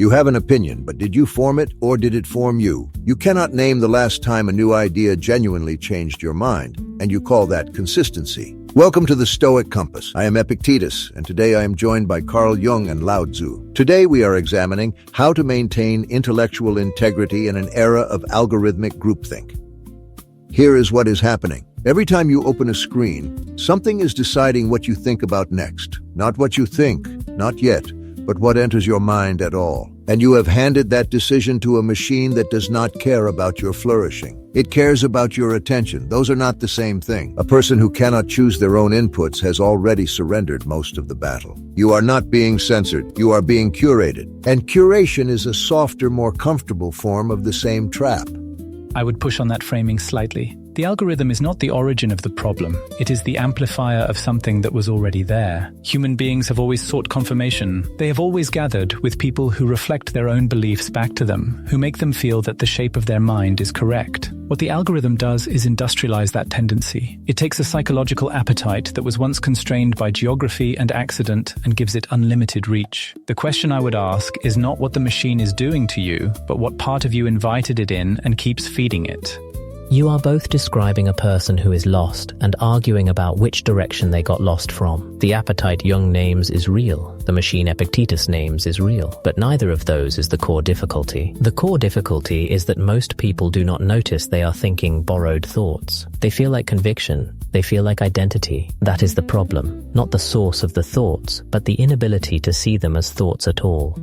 You have an opinion, but did you form it or did it form you? You cannot name the last time a new idea genuinely changed your mind, and you call that consistency. Welcome to the Stoic Compass. I am EPICTETUS, and today I am joined by Carl Jung and Lao Tzu. Today we are examining how to maintain intellectual integrity in an era of algorithmic groupthink. Here is what is happening. Every time you open a screen, something is deciding what you think about next. Not what you think, not yet, but what enters your mind at all. And you have handed that decision to a machine that does not care about your flourishing. It cares about your attention. Those are not the same thing. A person who cannot choose their own inputs has already surrendered most of the battle. You are not being censored. You are being curated. And curation is a softer, more comfortable form of the same trap. I would push on that framing slightly. The algorithm is not the origin of the problem. It is the amplifier of something that was already there. Human beings have always sought confirmation. They have always gathered with people who reflect their own beliefs back to them, who make them feel that the shape of their mind is correct. What the algorithm does is industrialize that tendency. It takes a psychological appetite that was once constrained by geography and accident and gives it unlimited reach. The question I would ask is not what the machine is doing to you, but what part of you invited it in and keeps feeding it. You are both describing a person who is lost and arguing about which direction they got lost from. The appetite Jung names is real. The machine Epictetus names is real. But neither of those is the core difficulty. The core difficulty is that most people do not notice they are thinking borrowed thoughts. They feel like conviction. They feel like identity. That is the problem. Not the source of the thoughts, but the inability to see them as thoughts at all.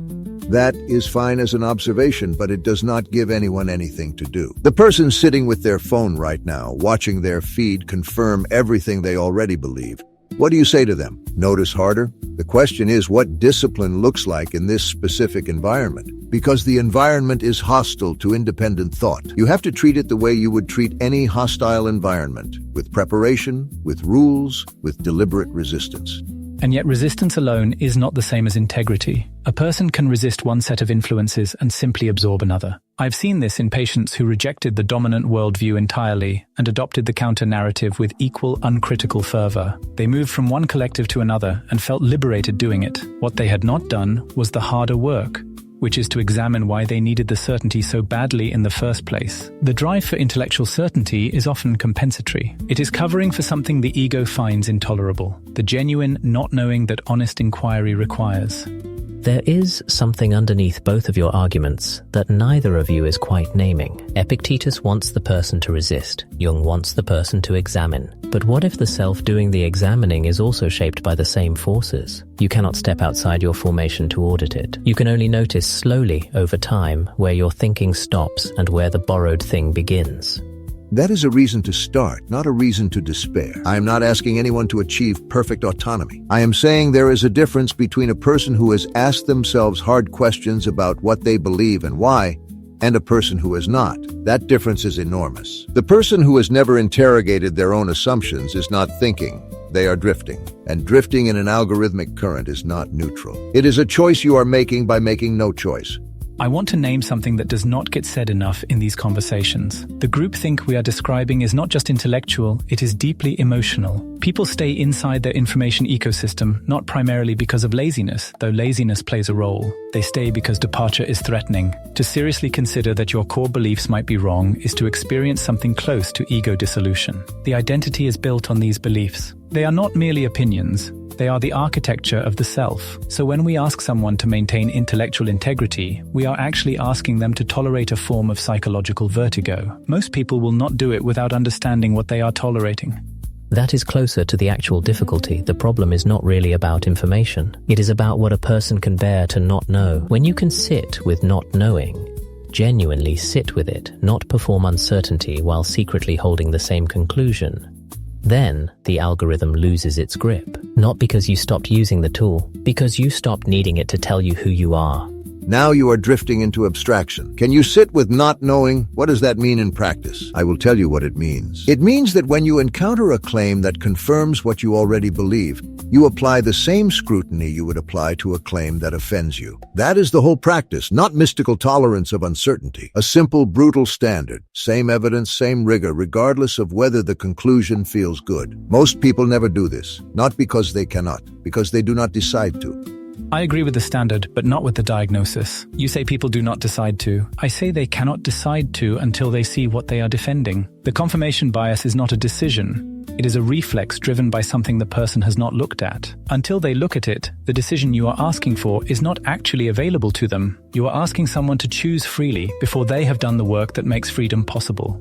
That is fine as an observation, but it does not give anyone anything to do. The person sitting with their phone right now, watching their feed confirm everything they already believe. What do you say to them? Notice harder? The question is what discipline looks like in this specific environment. Because the environment is hostile to independent thought. You have to treat it the way you would treat any hostile environment, with preparation, with rules, with deliberate resistance. And yet resistance alone is not the same as integrity. A person can resist one set of influences and simply absorb another. I've seen this in patients who rejected the dominant worldview entirely and adopted the counter-narrative with equal uncritical fervor. They moved from one collective to another and felt liberated doing it. What they had not done was the harder work, which is to examine why they needed the certainty so badly in the first place. The drive for intellectual certainty is often compensatory. It is covering for something the ego finds intolerable, the genuine not knowing that honest inquiry requires. There is something underneath both of your arguments that neither of you is quite naming. Epictetus wants the person to resist. Jung wants the person to examine. But what if the self doing the examining is also shaped by the same forces? You cannot step outside your formation to audit it. You can only notice slowly over time where your thinking stops and where the borrowed thing begins. That is a reason to start, not a reason to despair. I am not asking anyone to achieve perfect autonomy. I am saying there is a difference between a person who has asked themselves hard questions about what they believe and why, and a person who has not. That difference is enormous. The person who has never interrogated their own assumptions is not thinking. They are drifting. And drifting in an algorithmic current is not neutral. It is a choice you are making by making no choice. I want to name something that does not get said enough in these conversations. The groupthink we are describing is not just intellectual, it is deeply emotional. People stay inside their information ecosystem, not primarily because of laziness, though laziness plays a role. They stay because departure is threatening. To seriously consider that your core beliefs might be wrong is to experience something close to ego dissolution. The identity is built on these beliefs. They are not merely opinions. They are the architecture of the self. So when we ask someone to maintain intellectual integrity, we are actually asking them to tolerate a form of psychological vertigo. Most people will not do it without understanding what they are tolerating. That is closer to the actual difficulty. The problem is not really about information. It is about what a person can bear to not know. When you can sit with not knowing, genuinely sit with it, not perform uncertainty while secretly holding the same conclusion, then the algorithm loses its grip. Not because you stopped using the tool, because you stopped needing it to tell you who you are. Now you are drifting into abstraction. Can you sit with not knowing? What does that mean in practice? I will tell you what it means. It means that when you encounter a claim that confirms what you already believe, you apply the same scrutiny you would apply to a claim that offends you. That is the whole practice, not mystical tolerance of uncertainty. A simple, brutal standard. Same evidence, same rigor, regardless of whether the conclusion feels good. Most people never do this, not because they cannot, because they do not decide to. I agree with the standard, but not with the diagnosis. You say people do not decide to. I say they cannot decide to until they see what they are defending. The confirmation bias is not a decision. It is a reflex driven by something the person has not looked at. Until they look at it, the decision you are asking for is not actually available to them. You are asking someone to choose freely before they have done the work that makes freedom possible.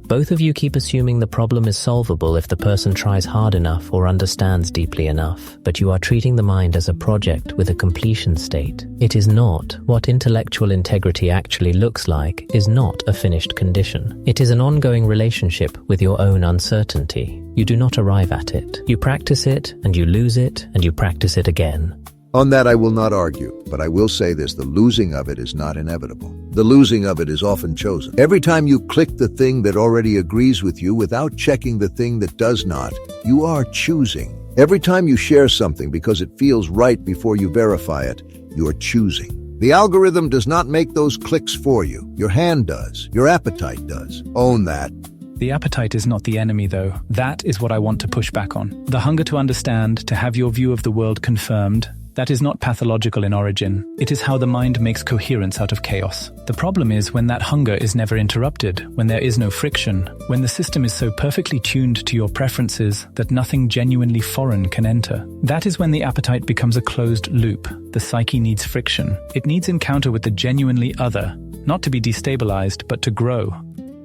Both of you keep assuming the problem is solvable if the person tries hard enough or understands deeply enough, but you are treating the mind as a project with a completion state. It is not. What intellectual integrity actually looks like is not a finished condition. It is an ongoing relationship with your own uncertainty. You do not arrive at it. You practice it, and you lose it, and you practice it again. On that I will not argue, but I will say this: the losing of it is not inevitable. The losing of it is often chosen. Every time you click the thing that already agrees with you without checking the thing that does not, you are choosing. Every time you share something because it feels right before you verify it, you are choosing. The algorithm does not make those clicks for you. Your hand does. Your appetite does. Own that. The appetite is not the enemy, though. That is what I want to push back on. The hunger to understand, to have your view of the world confirmed, that is not pathological in origin. It is how the mind makes coherence out of chaos. The problem is when that hunger is never interrupted, when there is no friction, when the system is so perfectly tuned to your preferences that nothing genuinely foreign can enter. That is when the appetite becomes a closed loop. The psyche needs friction. It needs encounter with the genuinely other, not to be destabilized, but to grow.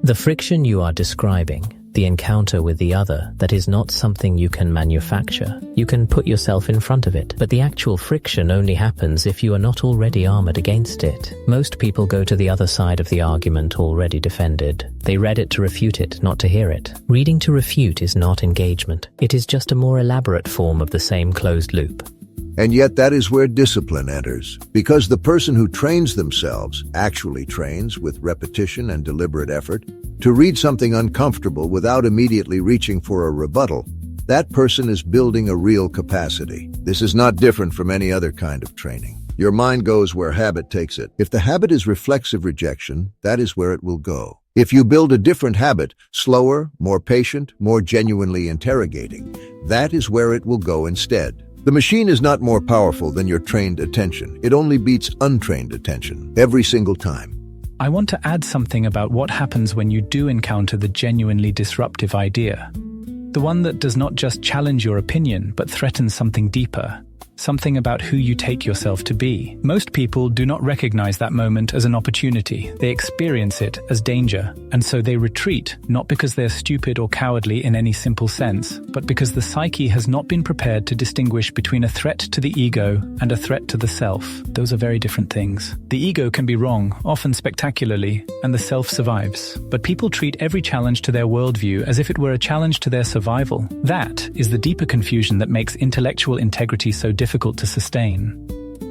The friction you are describing, the encounter with the other, that is not something you can manufacture. You can put yourself in front of it, but the actual friction only happens if you are not already armored against it. Most people go to the other side of the argument already defended. They read it to refute it, not to hear it. Reading to refute is not engagement. It is just a more elaborate form of the same closed loop. And yet that is where discipline enters, because the person who trains themselves actually trains with repetition and deliberate effort to read something uncomfortable without immediately reaching for a rebuttal. That person is building a real capacity. This is not different from any other kind of training. Your mind goes where habit takes it. If the habit is reflexive rejection, that is where it will go. If you build a different habit, slower, more patient, more genuinely interrogating, that is where it will go instead. The machine is not more powerful than your trained attention. It only beats untrained attention every single time. I want to add something about what happens when you do encounter the genuinely disruptive idea. The one that does not just challenge your opinion, but threatens something deeper. Something about who you take yourself to be. Most people do not recognize that moment as an opportunity. They experience it as danger, and so they retreat, not because they're stupid or cowardly in any simple sense, but because the psyche has not been prepared to distinguish between a threat to the ego and a threat to the self. Those are very different things. The ego can be wrong, often spectacularly, and the self survives. But people treat every challenge to their worldview as if it were a challenge to their survival. That is the deeper confusion that makes intellectual integrity so difficult to sustain.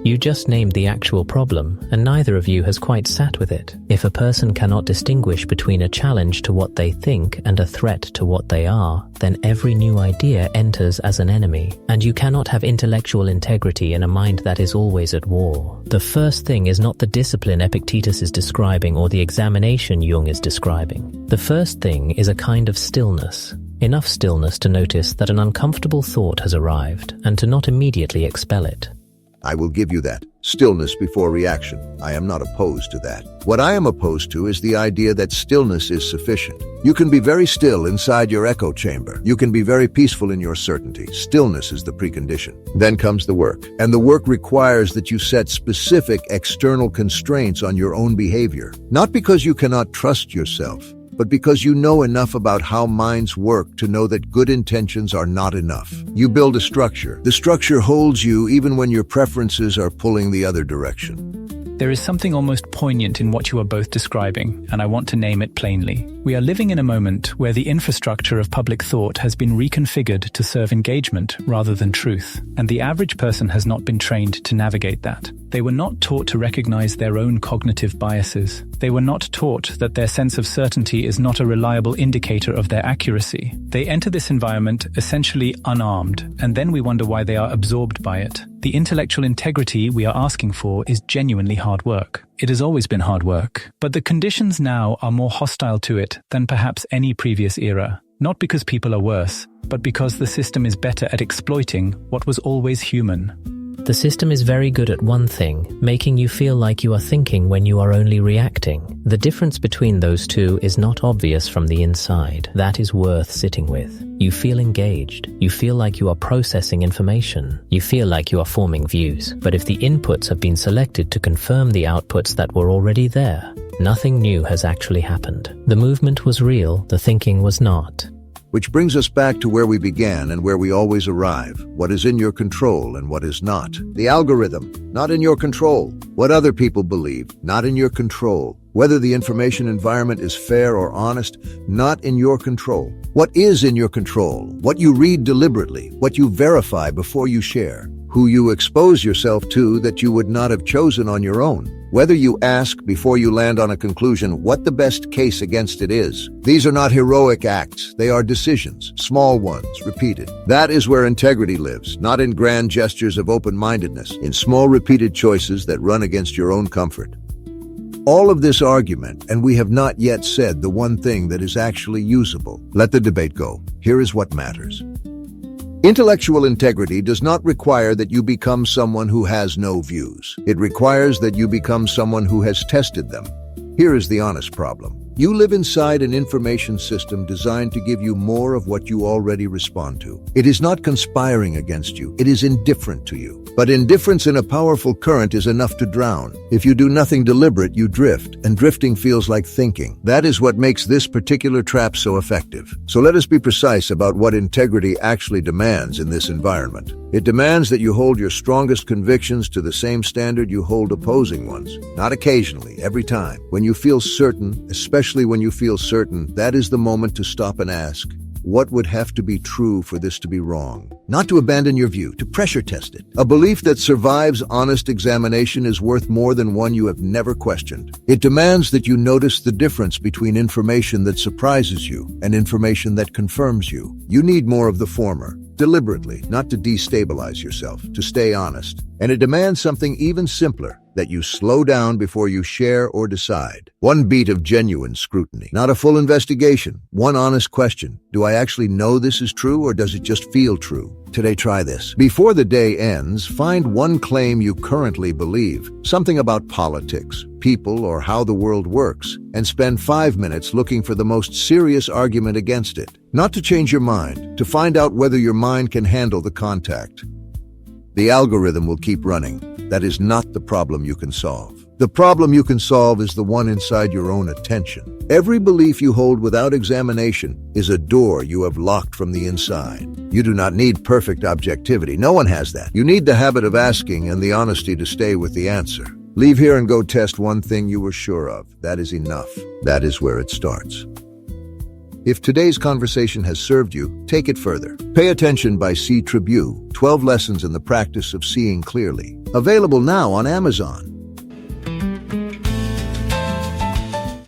You just named the actual problem, and neither of you has quite sat with it. If a person cannot distinguish between a challenge to what they think and a threat to what they are, then every new idea enters as an enemy, and you cannot have intellectual integrity in a mind that is always at war. The first thing is not the discipline Epictetus is describing or the examination Jung is describing. The first thing is a kind of stillness. Enough stillness to notice that an uncomfortable thought has arrived and to not immediately expel it. I will give you that. Stillness before reaction. I am not opposed to that. What I am opposed to is the idea that stillness is sufficient. You can be very still inside your echo chamber. You can be very peaceful in your certainty. Stillness is the precondition. Then comes the work. And the work requires that you set specific external constraints on your own behavior. Not because you cannot trust yourself, but because you know enough about how minds work to know that good intentions are not enough. You build a structure. The structure holds you even when your preferences are pulling the other direction. There is something almost poignant in what you are both describing, and I want to name it plainly. We are living in a moment where the infrastructure of public thought has been reconfigured to serve engagement rather than truth, and the average person has not been trained to navigate that. They were not taught to recognize their own cognitive biases. They were not taught that their sense of certainty is not a reliable indicator of their accuracy. They enter this environment essentially unarmed, and then we wonder why they are absorbed by it. The intellectual integrity we are asking for is genuinely hard work. It has always been hard work, but the conditions now are more hostile to it than perhaps any previous era. Not because people are worse, but because the system is better at exploiting what was always human. The system is very good at one thing, making you feel like you are thinking when you are only reacting. The difference between those two is not obvious from the inside. That is worth sitting with. You feel engaged. You feel like you are processing information. You feel like you are forming views. But if the inputs have been selected to confirm the outputs that were already there, nothing new has actually happened. The movement was real, the thinking was not. Which brings us back to where we began and where we always arrive. What is in your control and what is not. The algorithm, not in your control. What other people believe, not in your control. Whether the information environment is fair or honest, not in your control. What is in your control? What you read deliberately, what you verify before you share. Who you expose yourself to that you would not have chosen on your own. Whether you ask before you land on a conclusion what the best case against it is. These are not heroic acts, they are decisions, small ones, repeated. That is where integrity lives, not in grand gestures of open-mindedness, in small repeated choices that run against your own comfort. All of this argument, and we have not yet said the one thing that is actually usable. Let the debate go. Here is what matters. Intellectual integrity does not require that you become someone who has no views. It requires that you become someone who has tested them. Here is the honest problem. You live inside an information system designed to give you more of what you already respond to. It is not conspiring against you. It is indifferent to you. But indifference in a powerful current is enough to drown. If you do nothing deliberate, you drift, and drifting feels like thinking. That is what makes this particular trap so effective. So let us be precise about what integrity actually demands in this environment. It demands that you hold your strongest convictions to the same standard you hold opposing ones. Not occasionally, every time. When you feel certain, especially when you feel certain, that is the moment to stop and ask, what would have to be true for this to be wrong? Not to abandon your view, to pressure test it. A belief that survives honest examination is worth more than one you have never questioned. It demands that you notice the difference between information that surprises you and information that confirms you. You need more of the former. Deliberately, not to destabilize yourself, to stay honest. And it demands something even simpler, that you slow down before you share or decide. One beat of genuine scrutiny, not a full investigation. One honest question. Do I actually know this is true or does it just feel true? Today, try this. Before the day ends, find one claim you currently believe, something about politics, people, or how the world works, and spend 5 minutes looking for the most serious argument against it. Not to change your mind, to find out whether your mind can handle the contact. The algorithm will keep running. That is not the problem you can solve. The problem you can solve is the one inside your own attention. Every belief you hold without examination is a door you have locked from the inside. You do not need perfect objectivity. No one has that. You need the habit of asking and the honesty to stay with the answer. Leave here and go test one thing you were sure of. That is enough. That is where it starts. If today's conversation has served you, take it further. Pay Attention by C. Tribune, 12 Lessons in the Practice of Seeing Clearly. Available now on Amazon.